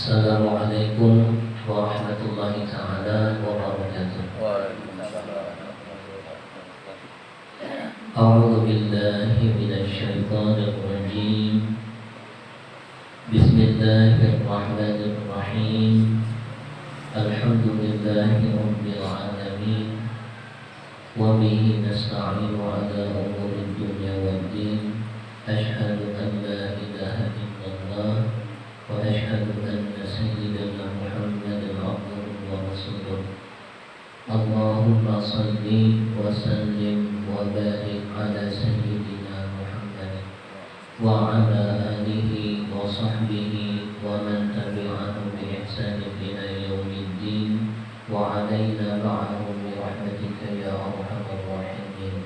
Assalamualaikum warahmatullahi ta'ala wabarakatuh. A'udzu billahi minasy syaithanir rajim. Bismillahirrahmanirrahim. Alhamdulillahi rabbil alamin. Wa bihi nasta'inu 'ala umuri dunya waddin. Asyhadu an la ilaha illallah wa asyhadu anna sayyidana Muhammadan 'abduhu wa rasuluh. Allahumma shalli wa sallim wa barik ala sayyidina Muhammad wa ala alihi wa sahbihi wa man tabi'ahum bi ihsanin ila yaumiddin wa 'alaina ma'ahum bi rahmatika ya arhamar rahimin.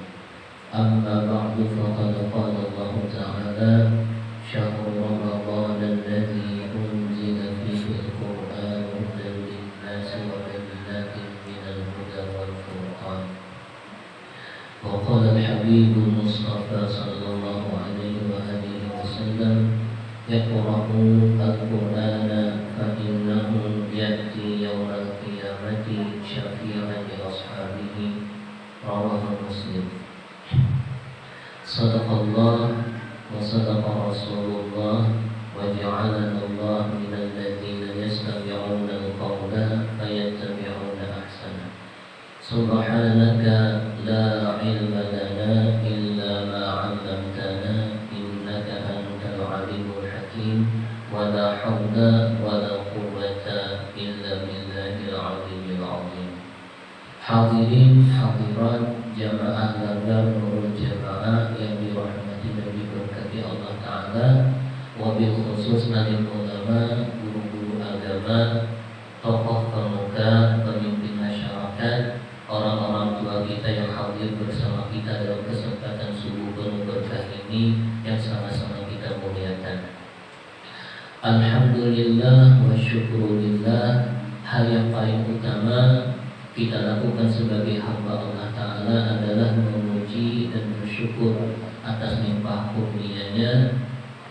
Amma ba'du, faqad qala Allah ta'ala syahrul ramadan alladzi unzila fihi al-Qur'an hudan lin-nasi wa bayyinatin minal huda wal furqan. Wa qala al-habibul Mustafa sallallahu alaihi wa alihi wasallam yaqra'u al-Qur'ana fa innahu ya'ti yawmal qiyamati syafi'an li ashabihi. Rawahu Muslim. Sadaqallah wa sadaqa Rasulullah wa ja'alana Allah minal ladzina yastami'una al-qawla fayattabi'una ahsana. Subhanaka la ilma lana illa ma 'allamtana innaka antal alimul hakim wa la hawla wa la quwwata illa billahil aliyyil azim. Hadirin hadirat jamaah Ladar Nurul Jamaah yang dirahmati dan diberkati Allah Ta'ala, wabil khusus alim ulama, guru-guru agama, tokoh pemuda, pemimpin masyarakat, orang-orang tua kita yang hadir bersama kita dalam kesempatan subuh penuh berkah ini yang sama-sama kita muliakan. Alhamdulillah wa syukurillah. Hal yang paling utama kita lakukan sebagai hamba Allah Ta'ala adalah memuji dan bersyukur atas limpah kurnianya.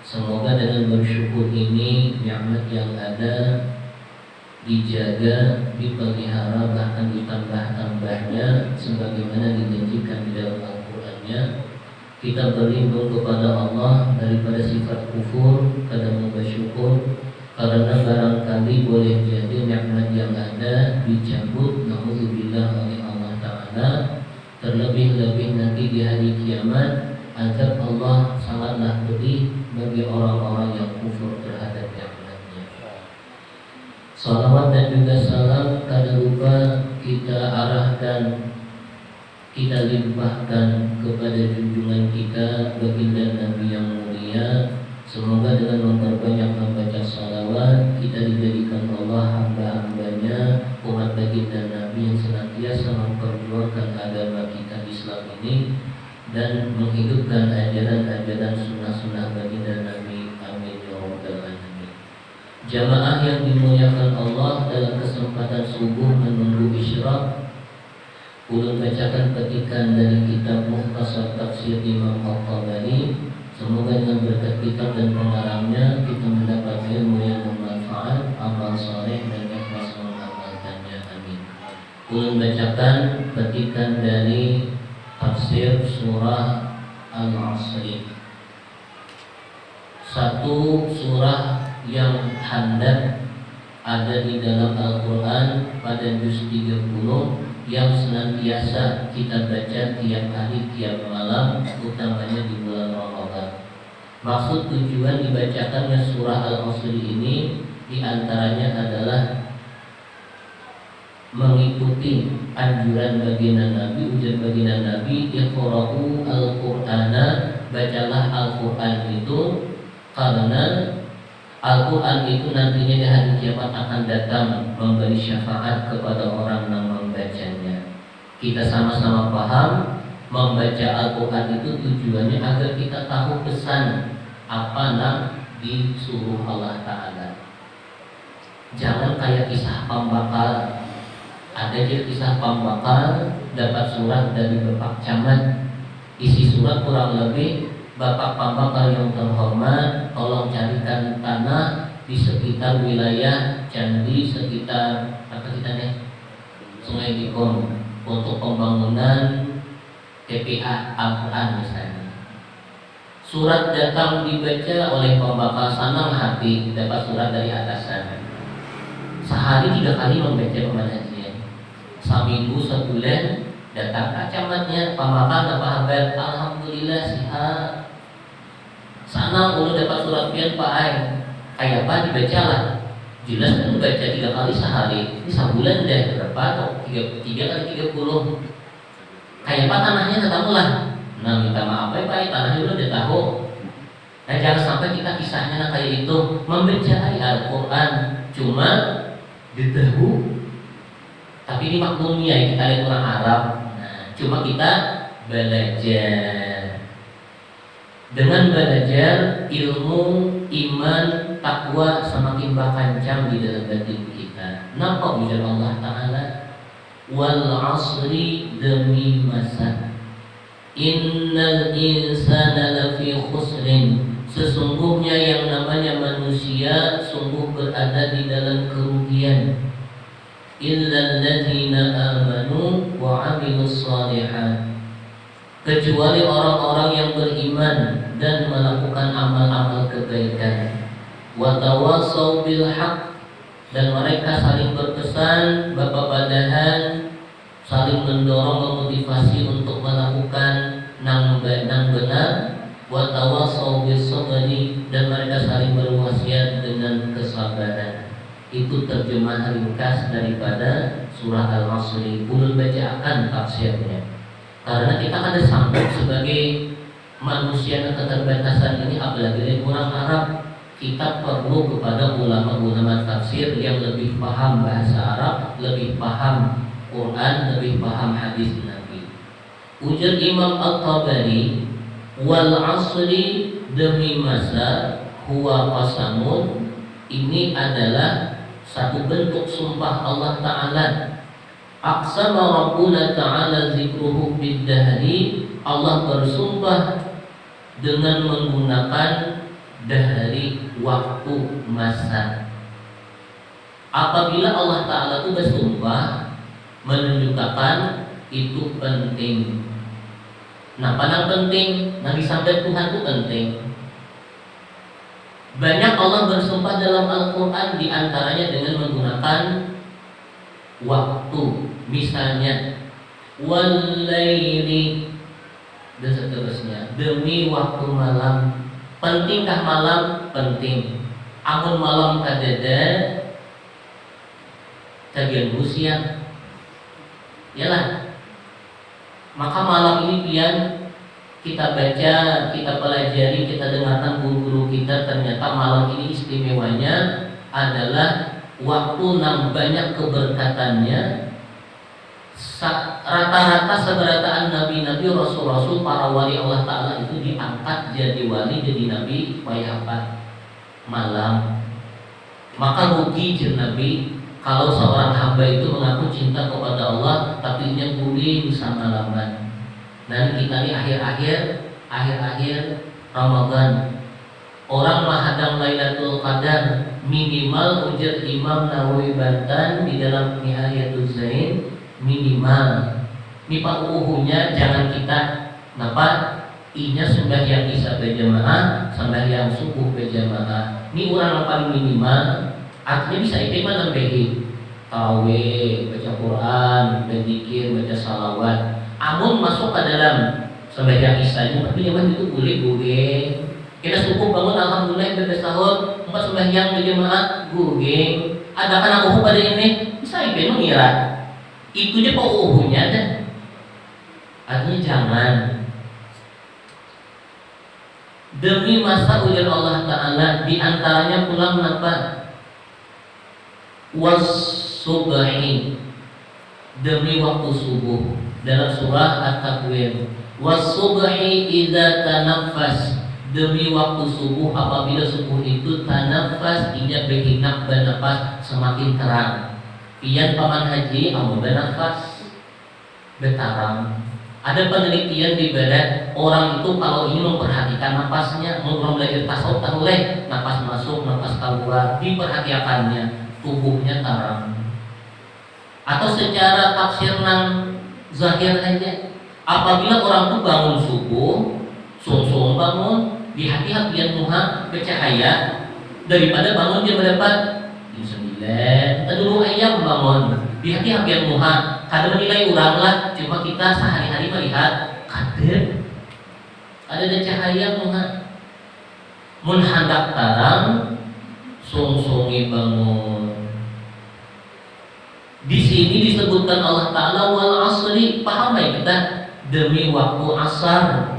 Semoga dengan bersyukur ini nikmat yang ada dijaga, dipelihara, bahkan ditambah-tambahnya sebagaimana dijanjikan di dalam Al-Qur'annya. Kita berlindung kepada Allah daripada sifat kufur, kadang bersyukur, karena barangkali boleh jadi nikmat yang ada dicabut, na'udzubillah, oleh Allah Ta'ala. Terlebih-lebih nanti di hari kiamat, agar Allah sangatlah pedih bagi orang-orang yang kufur terhadap nikmatnya. Salawat dan juga salam kada lupa kita arahkan, kita limpahkan kepada junjungan kita baginda Nabi yang mulia. Semoga dengan memperbanyak membaca salawat kita dijadikan Allah hamba-hambanya, umat baginda Nabi yang senantiasa memperjuangkan agama kita Islam ini dan menghidupkan ajaran-ajaran sunnah-sunnah baginda Nabi. Amin ya rabbal alamin. Jamaah yang dimuliakan Allah, dalam kesempatan subuh menunggu isyraq, ulun bacakan petikan dari kitab Mukhtasar Tafsir Imam Al-Tabari. Semoga dengan berkat kitab dan pengarangnya kita mendapat ilmu yang bermanfaat, amal saleh dan ikhlas mengamalkannya. Amin. Ulun bacakan petikan dari tafsir surah Al-Asr. Satu surah yang handal ada di dalam Al-Quran pada juz 30 yang senantiasa kita baca tiap hari, tiap malam, utamanya di bulan Ramadan. Maksud tujuan dibacakannya surah Al-Asr ini diantaranya adalah mengikuti anjuran baginda Nabi, ujar baginda Nabi, iqra'u al-Qur'ana, bacalah Al-Quran itu, karena Al-Quran itu nantinya di hari kiamat akan datang memberi syafaat kepada orang yang membacanya. Kita sama-sama paham membaca Al-Quran itu tujuannya agar kita tahu pesan apa yang disuruh Allah Ta'ala. Jangan kayak kisah pembakar. Ada aja kisah pembakar dapat surat dari Bapak Camat. Isi surat kurang lebih, Bapak pembakar yang terhormat, tolong carikan tanah di sekitar wilayah candi, sekitar apa kita nih Sungai Dikon untuk pembangunan TPA Al-Quran misalnya. Surat datang dibaca oleh pembakal senang hati dapat surat dari atasan. Sehari 3 kali membaca pengajian. Seminggu sebulan datang camatnya pembakal dapat kabar alhamdulillah sehat. Sana udah dapat surat pian Pak Ai. Kayak apa dibaca lah. Jelas kan baca 3 kali sehari. Ini sebulan deh berapa atau 3 kali 30. Kayak apa tanahnya ketemu lah. Nah minta maaf ya Pak, tanahnya udah tahu. Nah jangan sampai kita kisahnya kayak itu membaca Al-Quran cuma ditahu, tapi ini maklumnya kita lihat orang Arab. Nah cuma kita belajar. Dengan belajar ilmu, iman, takwa semakin berkancam di dalam batin kita. Nampak ujar Allah Ta'ala, wal asri demi masa, innal insana lafi khusrin, sesungguhnya yang namanya manusia sungguh berada di dalam kerugian, illal ladzina amanu wa amilus shalihat, kecuali orang-orang yang beriman dan melakukan amal-amal kebaikan, wa tawassaw bil haqq, dan mereka saling berpesan bapak-badahan, saling mendorong memotivasi untuk melakukan nang benar, wa tawassaw bis sabri, dan mereka saling berwasiat dengan kesabaran. Itu terjemah ringkas daripada surah Al-Asr. Ulun bacakan tafsirnya. Karena kita kan disambut sebagai manusia yang keterbatasan ini, apalagi dari orang Arab, kita perlu kepada ulama-ulama tafsir yang lebih paham bahasa Arab, lebih paham Quran, lebih paham hadis Nabi. Ujar Imam At-Tabari, wal asri demi masa, huwa qasamun, ini adalah satu bentuk sumpah Allah Ta'ala. Aqsama Rabbuna Ta'ala zikruhu bid-dahri, Allah bersumpah dengan menggunakan dahri, waktu, masa. Apabila Allah Ta'ala itu bersumpah, menunjukkan itu penting. Nah, pada penting, Nabi sampai Tuhan itu penting. Banyak Allah bersumpah dalam Al-Quran, diantaranya dengan menggunakan waktu. Misalnya wal-laili, dan seterusnya, demi waktu malam. Pentingkah malam? Penting. Amun malam kadada kagian siang, yalah. Maka malam ini pian kita baca, kita pelajari, kita dengarkan guru-guru kita. Ternyata malam ini istimewanya adalah waktu yang banyak keberkatannya. Rata-rata seberataan nabi-nabi, rasul-rasul, para wali Allah Ta'ala itu diangkat jadi wali, jadi nabi supaya apa? Malam. Maka rugi jen Nabi kalau seorang hamba itu mengaku cinta kepada Allah tapi nya guling sama malaman. Dan kita ini akhir-akhir Ramadan, orang menghadang Lailatul Qadar minimal, ujar Imam Nawawi Bantan di dalam Nihayatul Zain, minimal. Ini pak uhunya jangan kita napa inya sembahyang isya berjamaah, sembahyang subuh berjamaah. Ini orang yang paling minimal. Artinya bisa ikut mana behi tarawih, baca Quran, berzikir, baca salawat. Amun masuk ke dalam sembahyang isya, tapi zaman itu boleh. Kita subuh bangun alhamdulillah berbes sahur, 4 sembahyang berjamaah, gureng. Ada kan aku pada ini bisa ikut ngira. Itu aja uhunya dah. Artinya jangan. Demi masa ujar Allah Ta'ala, diantaranya pula menapa? Was-subhi, demi waktu subuh. Dalam surah At-Takwir, was-subhi idza tanaffas, demi waktu subuh apabila subuh itu tanaffas, ia berhinak bernafas semakin terang. Pian paman haji amun bernafas betarang. Ada penelitian di barat orang itu kalau ingin memperhatikan napasnya, mau belajar tasawuf tak boleh napas masuk, napas keluar, diperhatikannya, tubuhnya tarang. Atau secara tafsir nang zahir aja, apabila orang itu bangun subuh, sung bangun, di hati-hatian muha bercahaya daripada bangun jam berapa? Jam 9. Dulu ayam bangun di hati-hatian muha. Kada menilai orang lah, cuma kita sehari-hari melihat ada cahaya muha. Mun handak tarang, sung-sungi bangun. Di sini disebutkan Allah Ta'ala wal asri, paham ya kita? Demi waktu asar.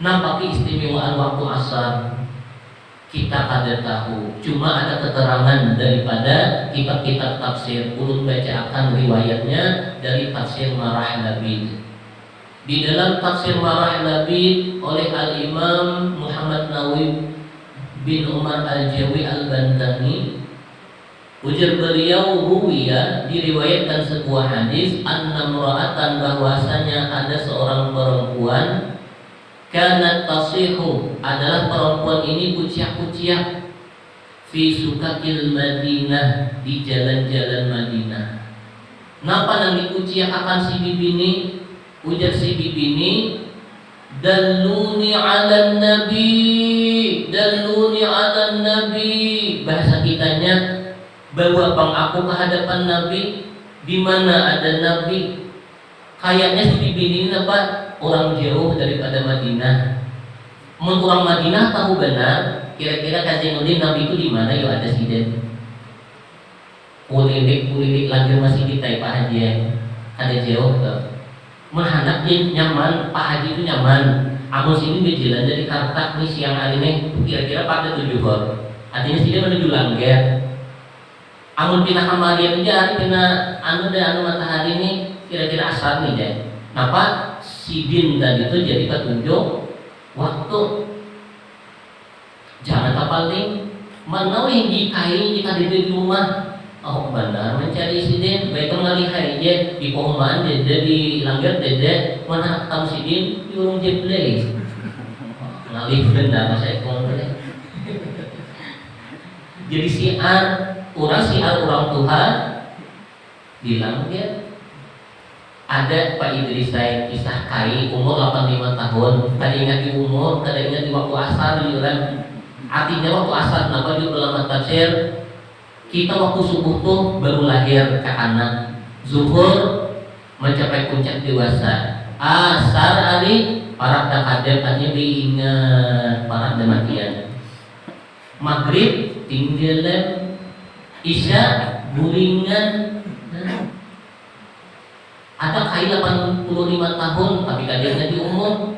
Nampaknya istimewaan waktu asar kita kada tahu, cuma ada keterangan daripada kitab-kitab tafsir. Ulun baca akan riwayatnya dari tafsir Marah Labid. Di dalam tafsir Marah Labid oleh Al-Imam Muhammad Nawawi bin Umar Al-Jawi Al-Bantani, ujar beliau, ruwiya, diriwayatkan sebuah hadis, anna mra'atan, bahwasanya ada seorang perempuan, kanat tasihu, adalah perempuan ini kuciak-kuciak, fi sukakil Madinah, di jalan-jalan Madinah. Napa nang dikuciak akan si bibi ini? Ujar si bibi ini, dalluni ala nabi, dalluni ala nabi. Bahasa kitanya, bawa bang aku ke hadapan Nabi. Di mana ada Nabi? Kayaknya si bibi ini apa? Orang jauh daripada Madinah. Mun orang Madinah tahu benar, kira-kira kasih nudin Nabi itu di mana? Yo ada siden. Kulilik lanjut masih di Pak Haji, ada jauh tuh. Mun handak nyaman, Pak Haji itu nyaman. Amun sini di jalan dari Kartak nih siang hari ini, kira-kira pada 7 hor. Artinya sini menuju Langgar. Amun pindah kamarian aja, hari pindah anu matahari ini, kira-kira asar nih deh. Napa? Sidin tadi itu jadi petunjuk waktu. Jangan paling mana yang dikain jika di rumah. Oh benar mencari sidin, baik kembali aja di pohon dede di Langgar dede mana tahu sidin di urung jeble. Ngalih benda masa ekong deh. Jadi siar orang Tuhan bilang dia. Ada Pak Idris saya kisah kai umur 85 tahun. Kada ingat di umur, kada ingat di waktu asar liuran. Artinya waktu asar, kenapa di ulama tafsir kita waktu subuh tuh baru lahir ke anak. Zuhur mencapai puncak dewasa. Asar hari para dakadem hanya diingat para dematian. Maghrib tinggalan, isya gulingan. Ada kai 85 tahun tapi kadangnya di umur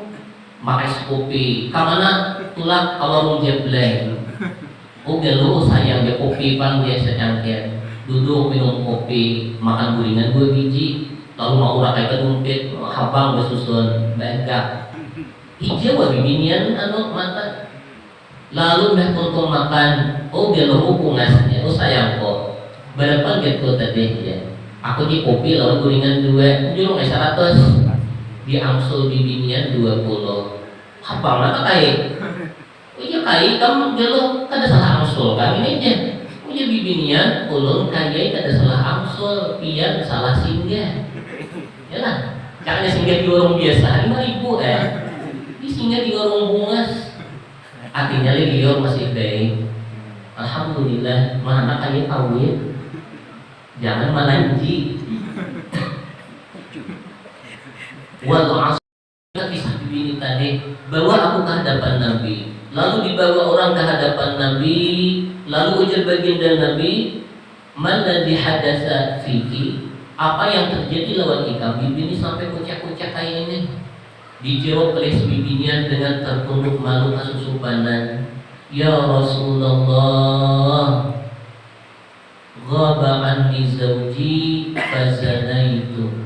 makai kopi. Kamana tulak kalau jebleng. Oh gelo sayang dia kopi bang dia secangkir. Duduk minum kopi, makan guringan 2 biji, lalu mau ura kayak kedumpit, habang bersusun, baiklah. Hijau bibinian anu mata. Lalu dah tuntung makan, oh gelo pungasnya, oh sayang kok. Berapa gitu tadi ya. Aku di kopi lawan guringan 2, ujung 100. Di angsul bibinian 20. Habang apa kai? Oh iya kai kamu gelo kada salah angsul kan ini aja. Oh iya bibinian ulun kayai kada salah angsul, pian salah singgah. Yalah, caranya singgah di warung biasa 5.000 Di singgah di warung bungas. Artinya liur masih baik. Alhamdulillah, mana kaya kawin. Jangan melanji. Walau asal kisah ini tadi, bawa aku ke hadapan Nabi, lalu dibawa orang ke hadapan Nabi, lalu ujar baginda Nabi, mana dihadasa fiki, apa yang terjadi lawan ikam? Bibi ini sampai kucak-kucak kayak ini. Dijawab oleh bibinya dengan tertunduk malu kasusupanan, ya Rasulullah, ghaba anni zawji fazanaitu.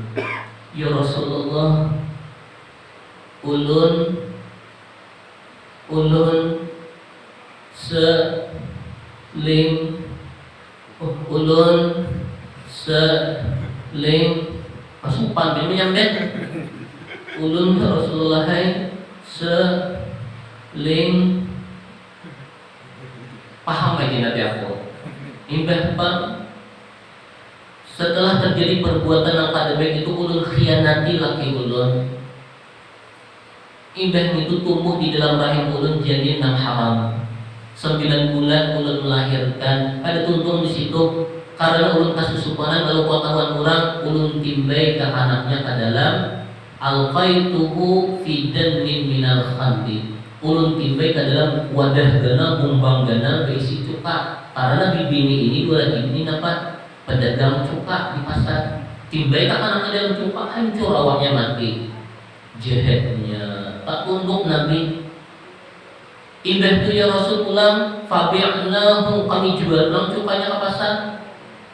Ya Rasulullah, ulun seling asupan bin menyambet ulun Rasulullah seling paham aja nabi aku. Imbah bang setelah terjadi perbuatan yang kada baik itu ulun khianati laki ulun. Imbah itu tumbuh di dalam rahim ulun jadi nang haram. 9 bulan ulun melahirkan, ada tuntun di situ karena ulun kasusupanan lalu pengetahuan orang ulun timbai ke anaknya ke dalam alqaituhu fi dannin minal khamri. Ulun timbai ke dalam wadah gana bumbang gana berisi cuka karena bibini ini dua ini dapat pedagang cuka di pasar. Timbai ke anaknya dalam cuka hancur awaknya mati. Jahatnya tak tunduk Nabi. Imbah tu ya Rasulullah fabi'nahu kami jual nang cukanya ke pasar.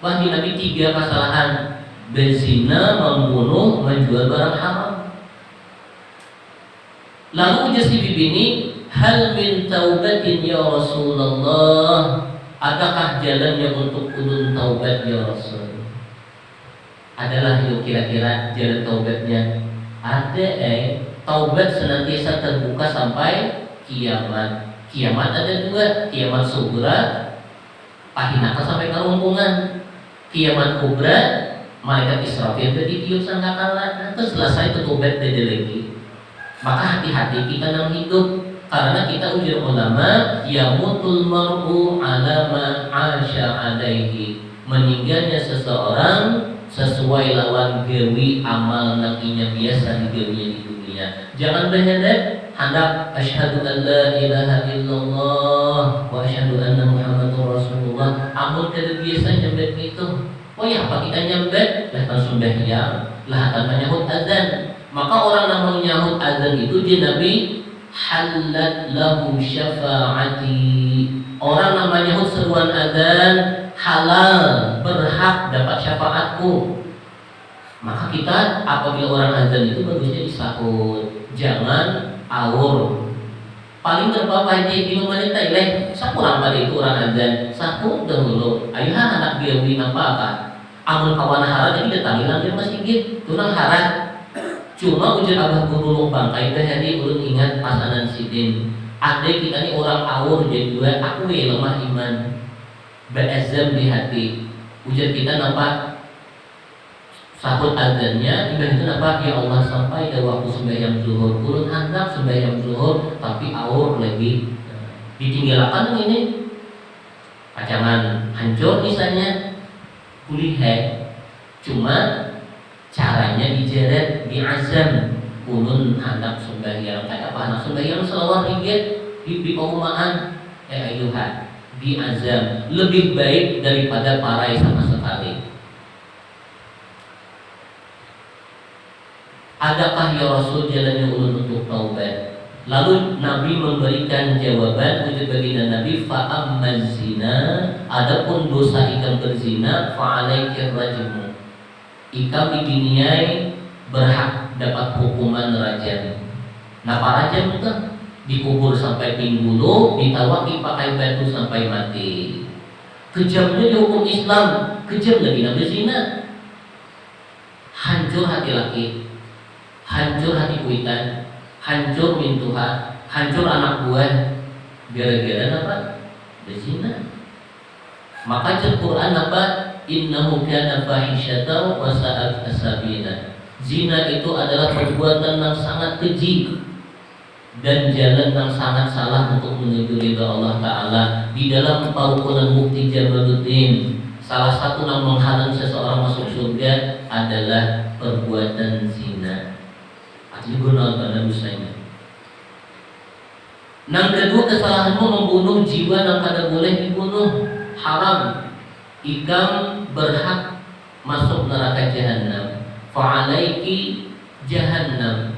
Wahdi Nabi 3 kesalahan: berzina, membunuh, menjual barang haram. Lalu ujar si bibi ini, hal min taubatin ya Rasulullah, adakah jalannya untuk ulun taubat ya Rasul? Adalah yuk kira-kira jalan taubatnya. Ada taubat senantiasa terbuka sampai kiamat. Kiamat ada 2, kiamat sugra pahinaka sampai kerumpungan, kiamat kubra malaikat Israfil jadi tiup sangkakala. Terus selesai tobat beda lagi. Maka hati-hati kita dalam hidup karena kita ujar ulama yamutul mar'u ala ma 'asha 'alaihi, meninggalnya seseorang sesuai lawan gawi amal nang inya biasa digawinya di dunia. Jangan berhadap hendak asyhadu an la ilaha illallah wa asyhadu anna muhammadar rasulullah. Amun kada biasa nyambet itu. Oh ya apa kita nyambet? Lah kan sembahyang, lah kan menyahut azan. Maka orang yang menyahut azan itu dia Nabi halat lahu syafaati. Orang yang menyahut seruan azan halal, berhak dapat syafaatku. Maka kita apabila orang azan itu bagusnya disahut, jangan awur. Paling terpapa aja di menit Thailand, sakurang pada itu orang azan, sahut dahulu. Ayo anak gawi apa? Amun kawan hara jadi datang hilang di masjid, tunang hara. Cuma ujar abah guru bangkai hari ulun ingat pasanan sidin. Ada kita ini orang awur jadi 2, aku lemah iman, berazam di hati. Ujar kita nampak sahut azannya, ibadah itu nampak ya Allah sampai ke waktu sembahyang zuhur. Ulun hendak sembahyang zuhur tapi awur lagi. Ditinggalkan ini pacangan hancur misalnya, pulih cuma caranya dijeret diazam. Ulun hendak sembahyang kayak apa? Anak sembahyang selawat ringgit di perumahan ayuhan diazam lebih baik daripada parai sama sekali. Adakah ya Rasul jalannya ulun untuk taubat? Lalu Nabi memberikan jawaban untuk baginda Nabi, fa'amman zina, adapun dosa ikam berzina, fa'alaikir rajmu. Ikam dibiniai berhak dapat hukuman rajam. Nah rajam itu dikubur sampai pinggulu, ditawaki pakai batu sampai mati. Kejamnya di hukum Islam, kejam lagi Nabi zina. Hancur hati laki, hancur hati kuitan, hancur mintuha, hancur anak buah, gara-gara apa? Berzina. Maka Al-Quran apa? Innahu kana fahisyatan wa sa'at sabila. Zina itu adalah perbuatan yang sangat keji dan jalan yang sangat salah untuk menuju ridha Allah Ta'ala. Di dalam Paukulan Mufti Jamaluddin, salah satu yang menghalang seseorang masuk surga adalah perbuatan zina. Artinya guna pada dosanya. Yang kedua, kesalahanmu membunuh jiwa yang kada boleh dibunuh, haram. Ikam berhak masuk neraka jahanam. Fa'alaiki jahannam.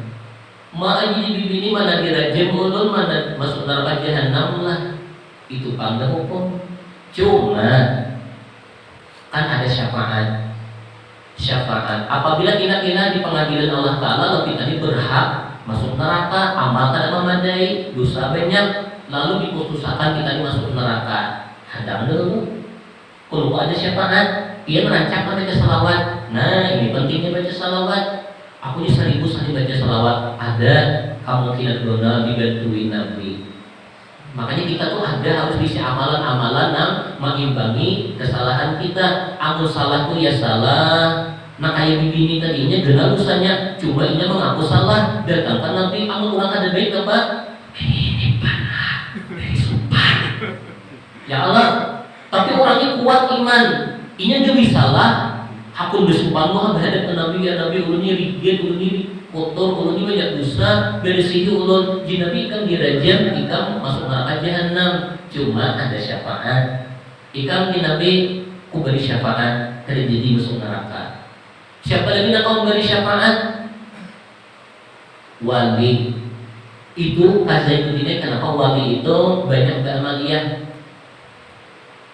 Ma'ajidi bibini mana dirajam ulun, mana masuk neraka jahanam lah. Itu pangga hukum. Cuma kan ada syafaat. Syafaat apabila kina-kina di pengadilan Allah Ta'ala lebih tadi berhak masuk neraka, amal kada memadai, dosa banyak, lalu diputusakan kita masuk neraka. Hadang dulu. Kalau ada syafaat, dia merancang baca salawat. Nah, ini pentingnya baca salawat. Aku ini 1000 sehari baca selawat, ada kemungkinan dona dibantuin Nabi. Makanya kita tuh ada harus bisa amalan-amalan yang mengimbangi kesalahan kita. Aku salah tuh ya salah. Nah kayak begini tadinya genal usahanya, cuma ini mengaku salah. Datangkan Nabi, kamu kurang ada baik apa? Ini panah, sumpah. Ya Allah, tapi orangnya kuat iman. Ini demi salah. Hakun bersumpah berhadap ke Nabi, ya Nabi ulunnya rigid, ulunnya kotor, ulunnya banyak dosa. Dari situ ulun Nabi kan dirajam, ikam masuk neraka jahanam. Cuma ada syafaat. Ikam di Nabi ku beri syafaat terjadi masuk neraka. Siapa lagi nak kau beri syafaat? Wali. Itu Azainuddin. Kenapa wali itu banyak beramaliyah?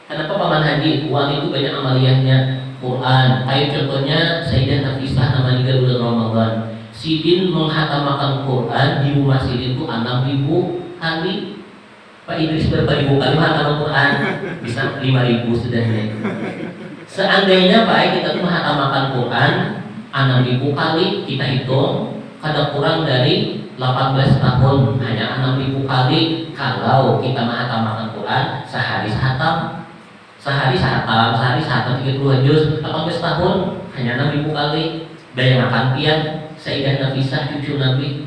Kenapa paman haji? Wali itu banyak amaliyahnya. Quran. Ayo contohnya Sayyidah Nafisah namanya di bulan Ramadan. Sidin menghatamakan Quran di rumah Sidin itu 6.000 kali. Pak Idris berapa ribu kali menghatamakan Quran? Bisa 5.000 sudah nih. Seandainya Pak kita tuh menghatamakan Quran 6.000 kali, kita hitung kada kurang dari 18 tahun, hanya 6.000 kali. Kalau kita menghatamakan Quran sehari sehatam. Sehari sahatam 30 juz, 18 tahun hanya 6.000 kali. Bayangkan pian Sayyidah Nafisah cucu Nabi.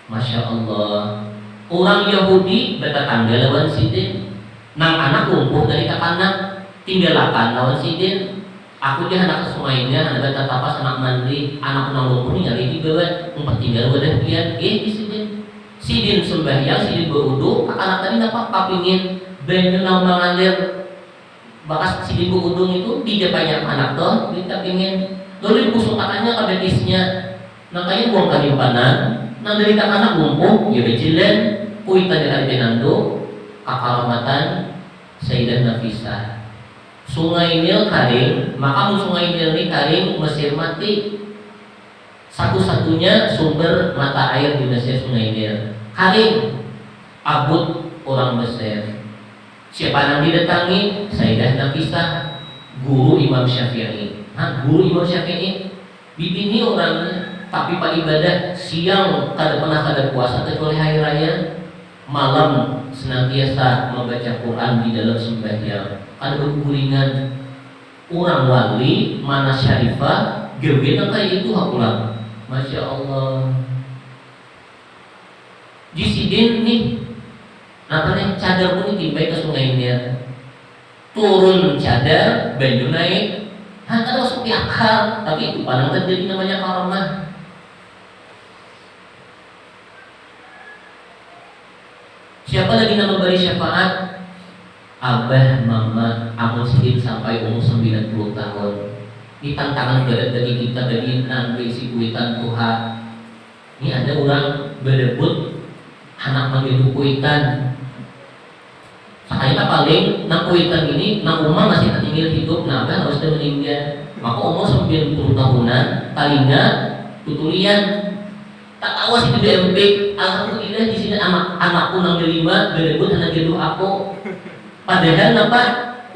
Masya Allah. Orang Yahudi bertetangga lawan Sidin. 6 anak lumpuh dari kakana, tinggalakan lawan Sidin. Aku dia anak semuanya, anak bata tapas, anak mandi, anak nang lumpuh ni nyari di bawah, umpat tinggal wadah pian. Di Sidin. Sidin sembahyang, Sidin berudu, anak tadi dapat kapingin ben nama ngalir. Bakas si ibu udung itu tiga banyak anak tuh, kita pingin lalu busuk katanya ke betisnya, nakanya buang kalimpanan, nah dari anak lumpuh, ya becilen, kuita dari penando, kakaramatan Sayyidah Nafisah. Sungai Nil kering, maka sungai Nil ini kering, Mesir mati. Satu-satunya sumber mata air di Mesir Sungai Nil kering, abut orang Mesir. Siapa yang didatangi? Sayyidah Nafisah, guru Imam Syafi'i. Guru Imam Syafi'i. Bibi ini orang tapi pak ibadah siang kada pernah kada puasa kecuali hari raya. Malam senantiasa membaca Quran di dalam sembahyang. Ada berguringan. Orang wali mana syarifah gerbena kayak itu hakulah. Masya Allah. Di Sidin nih. Namanya cadar pun tiba ke sungai Nil, turun cadar, banyu naik, ada masuk di akal, tapi itu padahal terjadi namanya karamah. Siapa lagi nama beri syafaat? Abah, mama, amun Sidin sampai umur 90 tahun. Ini tantangan berat dari kita dari nanti si kuitan Tuhan. Ini ada orang berdebut anak manggil kuitan. Makanya paling nang kuitan ini, nang umar masih tertinggal hidup, nah kan harus dia meninggal. Maka umur 90 tahunan, palingnya tutulian. Tak tahu sih di MP. Alhamdulillah di sini anakku nang kelima, berebut anak jodoh aku. Padahal apa?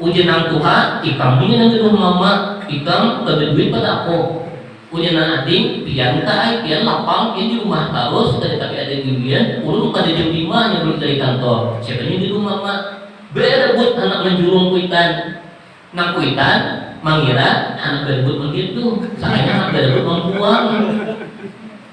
Ujian nang Tuhan, ikam ini nang jodoh mama, ikam kada duit pada aku. Ujian nang ading, pian kai, pian lapang, pian di rumah terus, tapi ada giliran, ulun kada jam 5 yang belum dari kantor. Siapa ini di rumah mama? Berebut anak menjurung kuitan, nang kuitan mengira anak berebut begitu, sayangnya anak berebut membuang.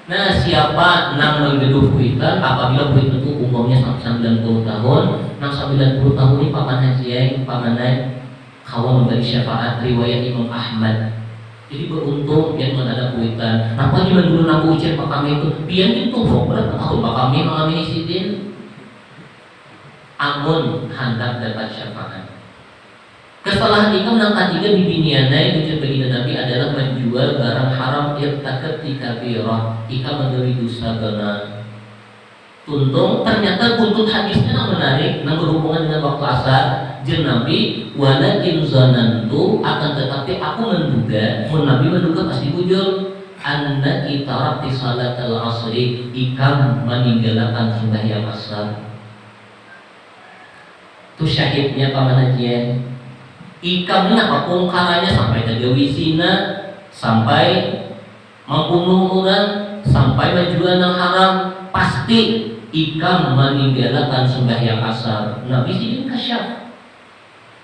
Nah siapa nang menggeduh kuitan apabila kuitan itu umurnya sampai 90 tahun, nang 90 tahun ini paman haji pamanai kawan memberi syafaat riwayat Imam Ahmad. Jadi beruntung yang menghadap kuitan. Napa di dulu nang ujian pak kami itu, pian itu berapa tahun pak kami mengalami Sidin. Amun hendak dapat syafaat. Kesalahan ikam yang ketiga di binianai wujud baginda Nabi adalah menjual barang haram irtakat di kabirah. Ikam memberi dosa benar. Tuntung ternyata buntut hadisnya yang menarik, yang berhubungan dengan waktu asar. Jen Nabi walakin zanantu, akan tetapi aku menduga, Nabi menduga pasti bujul. Anna kita salat al-asri, ikam meninggalkan sembahyang asar. Itu syahidnya paman hajian. Ikam ini apa pungkarannya sampai tergawi zina, sampai membunuh orang sampai menjual yang haram, pasti ikam meninggalkan sembahyang asar. Nabi sini kasyaf.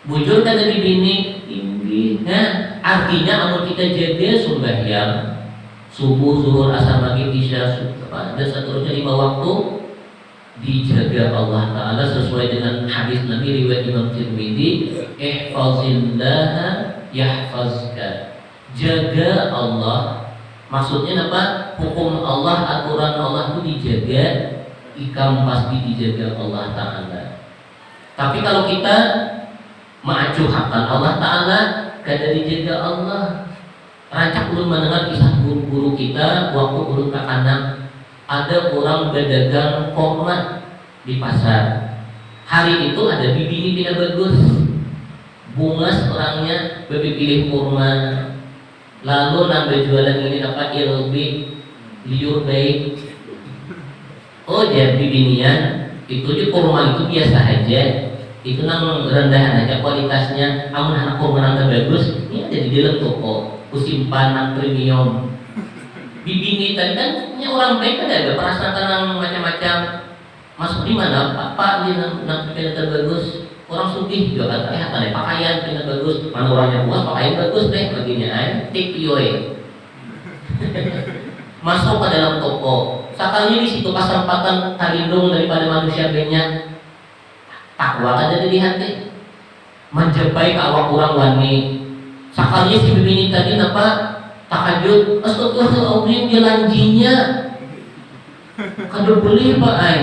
Bujur kan dari bini tinggi. Nah, artinya kalau kita jaga sembahyang subuh, zuhur, asar, maghrib, isya, dan seterusnya 5 waktu dijaga Allah Ta'ala sesuai dengan hadis Nabi riwayat Imam Tirmidzi, ihfazillaha yahfazka. Jaga Allah, maksudnya apa? Hukum Allah, aturan Allah itu dijaga, ikam pasti dijaga Allah Ta'ala. Tapi kalau kita mengacuhkan Allah Ta'ala, kada dijaga Allah. Rancak belum mendengar kisah guru-guru kita waktu belum ke anak. Ada orang berdagang kurma di pasar. Hari itu ada bibi ini tidak bagus, bungas orangnya pilih kurma. Lalu nambah jualan ini dapat ilbi liur baik. Oh dia bibinian itu di kurma itu biasa aja. Itu nang rendahan aja kualitasnya. Amun anak kurma nang bagus, ini ada di dalam toko, simpanan premium. Bibini tadi kan orang baik kan ada perasaan yang macam-macam. Masuk di mana? Pak ini nak pintar bagus. Orang sugih juga kan kelihatan pakaian pintar bagus. Mana orangnya puas pakaian bagus deh baginya tip yoe. Masuk ke dalam toko. Sekali di situ kesempatan terlindung daripada manusia banyak. Takwa kan jadi di hati. Menjapai ke awak orang wani. Sekali si bibini tadi apa? Tahajud, astagfirullahaladzim dia lanjinya. Kado beli Pak ay.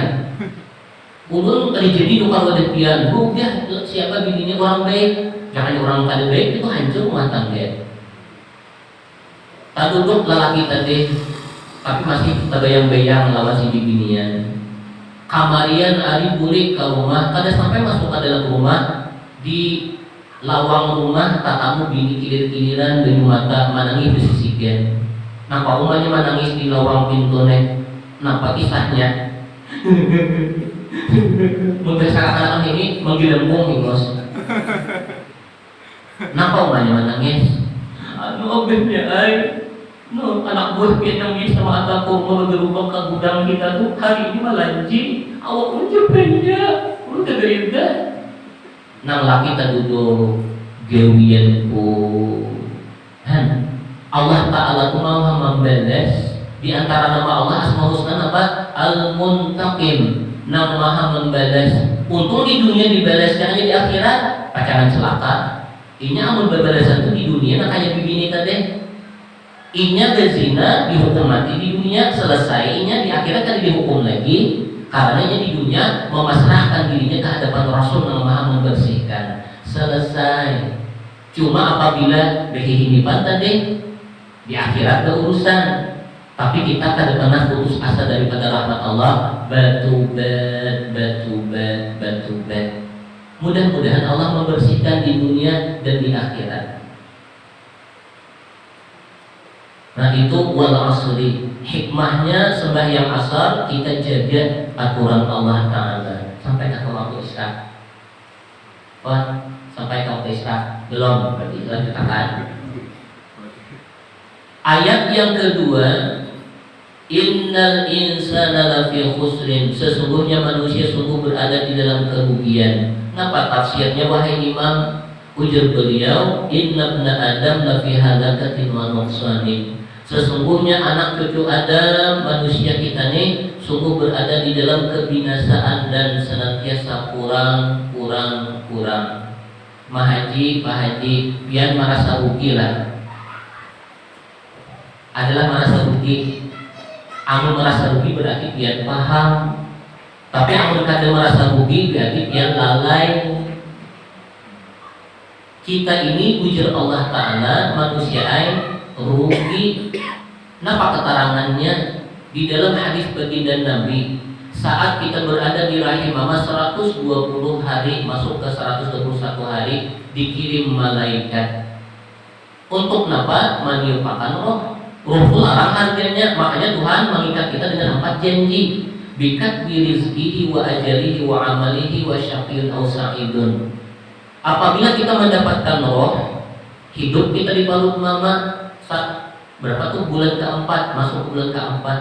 Ulun tadi jadi nukar wadepian. Bu dia siapa bininya orang baik. Jangan orang kada baik itu hancur rumah tangga. Tak duduk lelaki tadi, tapi masih terbayang-bayang lawan si bininya. Kamarian ari buli ke rumah, kada sampai masuk ke dalam rumah di lawang rumah tatamu bini kilir-kiliran dan mata menangis disisikan. Nampak rumahnya menangis di lawang pintu nek. Nampak kisahnya. Membesarkan ini menggilembung ingos. Nampak rumahnya menangis. Obengnya ay. No, anak buah kita yang bisa mengataku mau berubah ke gudang kita tuh hari ini malanji. Awak menjepenya. Udah gerinda. Nang laki terduduk gawian ku Allah Ta'ala ku maha membalas. Di antara nama Allah Asmaul Husna apa? Al-Muntaqim, nang maha membalas. Untung di dunia dibalaskan aja, di akhirat pacaran celaka. Inya amun berbalasan itu di dunia nak kayak begini tadi. Inya berzina dihukum mati di dunia, selesai. Inya di akhirat kan dihukum lagi. Karenanya di dunia memasrahkan dirinya ke hadapan Rasul yang maha membersihkan. Selesai. Cuma apabila berhinipan tadi di akhirat ada urusan. Tapi kita kada pernah putus asa daripada rahmat Allah. Batubat. Mudah-mudahan Allah membersihkan di dunia dan di akhirat. Nah itu wal asri. Hikmahnya sembahyang asar kita jaga aturan Allah Ta'ala sampai ke waktu isya. Wah, sampai ke waktu isya belum, berarti lanjutkan. Ayat yang kedua, innal insana lafi khusrin, sesungguhnya manusia sungguh berada di dalam kerugian. Kenapa tafsirnya wahai imam? Ujar beliau, inna ibna adam lafi halakatin wa nuqsanin. Sesungguhnya anak cucu Adam, manusia kita nih sungguh berada di dalam kebinasaan dan senantiasa kurang. Mahaji, biar merasa rugi lah. Adalah merasa rugi. Amun merasa rugi berarti biar paham. Tapi amun kada merasa rugi berarti biar lalai. Kita ini ujar Allah Ta'ala manusia rugi. Napa keterangannya di dalam hadis baginda Nabi, saat kita berada di rahim mama 120 hari masuk ke 121 hari dikirim malaikat. Untuk napa? Meniupakan roh. Roh itu larang harganya, makanya Tuhan mengikat kita dengan 4 janji. Bikat birizkihi wa ajalihi wa amalihi wa syaqiyun aw sa'idun. Apabila kita mendapatkan roh, hidup kita di perut mama Berapa tuh bulan keempat, masuk bulan keempat,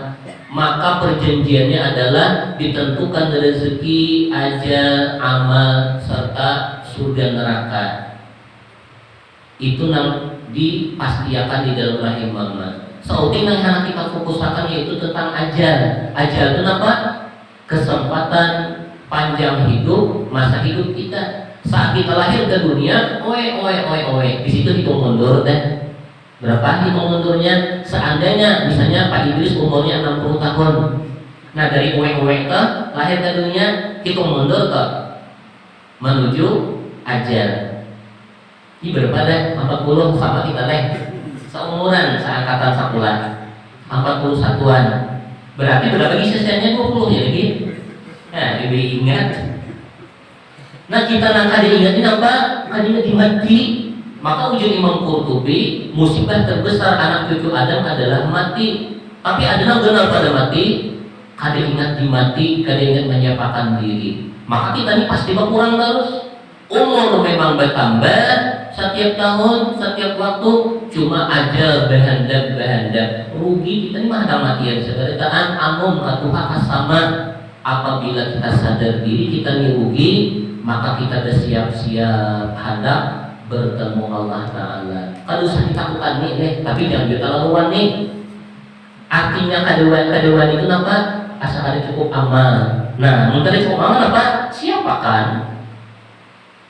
maka perjanjiannya adalah ditentukan rezeki, ajal, amal, serta surga neraka. Itu dipastikan di dalam rahim mama. Sauding yang anak kita fokuskan yaitu tentang ajal. Ajal itu apa? Kesempatan panjang hidup, masa hidup kita. Saat kita lahir ke dunia, di situ hitung mundur deh. Berapa hitung mundurnya? Seandainya misalnya Pak Idris umurnya 60 tahun. Nah dari ke lahir ke dunia, hitung mundur ke menuju ajal. Ini berapa deh? 40 sama kita deh. Seumuran, seangkatan sakulan 41-an. Berarti berapa sisanya 20 ya lagi? Nah, lebih ingat. Nah kita nangka diingatin apa? Kan ingat mati. Maka ujian Imam Qurtubi, musibah terbesar anak cucu Adam adalah mati. Tapi ada benar pada mati, kada ingat dimati, kada ingat menyiapkan diri. Maka kita ini pasti berkurang terus. Umur memang bertambah setiap tahun, setiap waktu, cuma aja berhandap. Rugi kita ini mah ada matian. Seberitaan amum atuha sama. Apabila kita sadar diri kita ini rugi, maka kita bersiap-siap hadap bertemu Allah Ta'ala. Kalau usah ditakutan nih, tapi jangan terlaluan nih. Artinya kedua itu apa? Asal ada cukup amal. Nah, mencari cukup amal apa? Siapakan?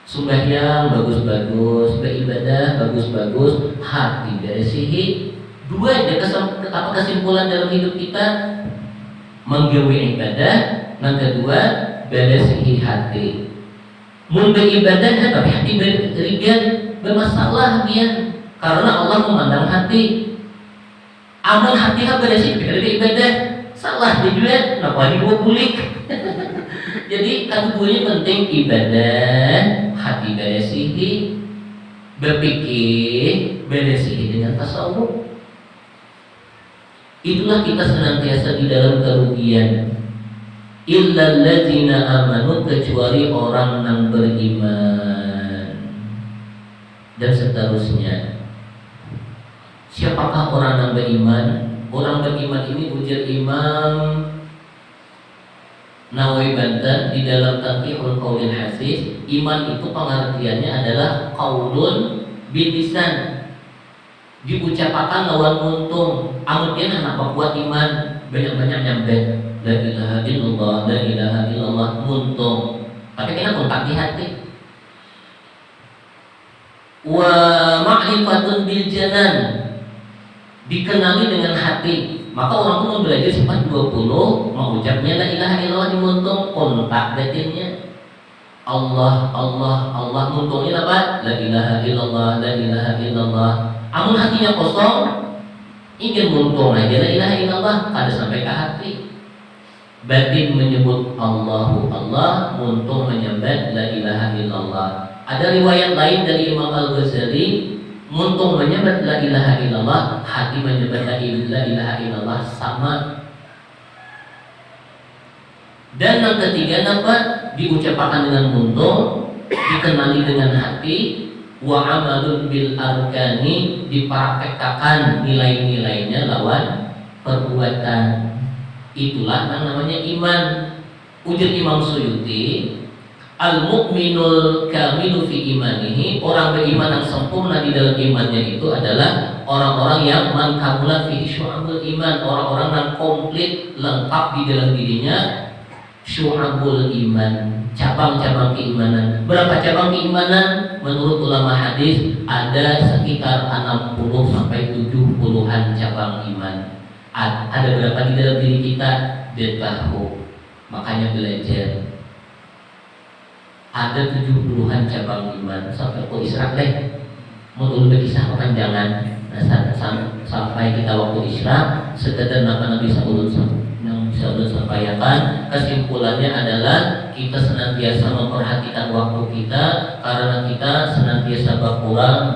Sembahyang bagus-bagus, beribadah bagus-bagus, hati beresihi. Dua aja kesimpulan dalam hidup kita, menggawe ibadah. Yang kedua, beresihi hati. Mun beribadah tapi hati beribadah bermasalah dia, karena Allah memandang hati. Amal hati beresik beribadah salah dia, kenapa dibuat bulik? Jadi keduanya penting, ibadah, hati beresihi, berpikir beresihi dengan tasawuf. Itulah kita senantiasa di dalam kerugian. Illal ladzina amanu, kecuali orang yang beriman. Dan seterusnya. Siapakah orang yang beriman? Orang beriman ini ujar Imam Nawawi Banten di dalam Tanqihul Qaulil Hasis. Iman itu pengertiannya adalah qaulun bilisan, diucapkan lawan untung. Amun anak buat iman banyak-banyak nyampe la ilaha illallah, la ilaha illallah muntung. Tapi kita kontak di hati. Wa ma'rifatun bil janan, dikenali dengan hati. Maka orang pun belajar sifat 20, mengucapnya la ilaha illallah di muntung, kontak batinnya. Allah, Allah, Allah, muntungnya apa? La ilaha illallah, la ilaha illallah. Amun hatinya kosong, ingin muntung aja la ilaha illallah, kada sampai ke hati. Batin menyebut Allahu Allah, muntung menyebut la ilaha illallah. Ada riwayat lain dari Imam Al-Ghazali, muntung menyebut la ilaha illallah, hati menyebut la ilaha illallah, sama. Dan yang ketiga apa? Diucapkan dengan muntung, dikenali dengan hati. Wa amalun bil arkani, dipraktekkan nilai-nilainya lawan perbuatan. Itulah yang namanya iman. Ujar Imam Suyuti, al-mu'minul kamilu fi imanihi, orang beriman yang sempurna di dalam imannya itu adalah orang-orang yang man kamula fi syu'abul iman, orang-orang yang komplit lengkap di dalam dirinya syu'abul iman, cabang-cabang keimanan. Berapa cabang keimanan? Menurut ulama hadis ada sekitar 60 sampai 70-an cabang iman. Ada berapa di dalam diri kita? Detahu. Makanya belajar. Ada 70-an cabang iman. Sampai ke Isra deh. Menurut kisah kepanjangan. Nah, sampai kita waktu Isra, sekedar Nabi Sallallahu yang bisa sampaikan, kesimpulannya adalah kita senantiasa memperhatikan waktu kita, karena kita senantiasa berkurang,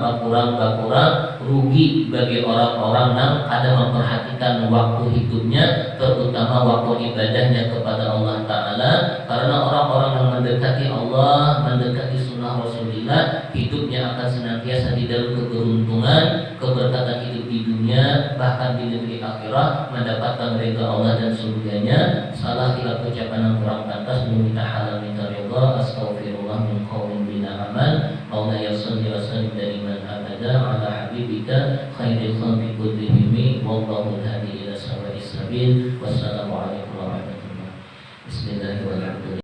rugi bagi orang-orang yang ada memperhatikan waktu hidupnya, terutama waktu ibadahnya kepada Allah Ta'ala. Karena orang-orang yang mendekati Allah, mendekati sunnah Rasulullah, hidupnya akan senantiasa di dalam keberuntungan, keberkatan hidup di dunia, bahkan di negeri akhirat, mendapatkan ridha Allah dan surganya. Salah hilaf ucapan yang kurang pantas, meminta halal minta ridha, astaghfirullah min qaulin bila amal. Maulaya salli wa sallim daiman abada ala habibika khairil khalqi kullihim, wallahu hadi ila sawa'is sabil. Wassalamualaikum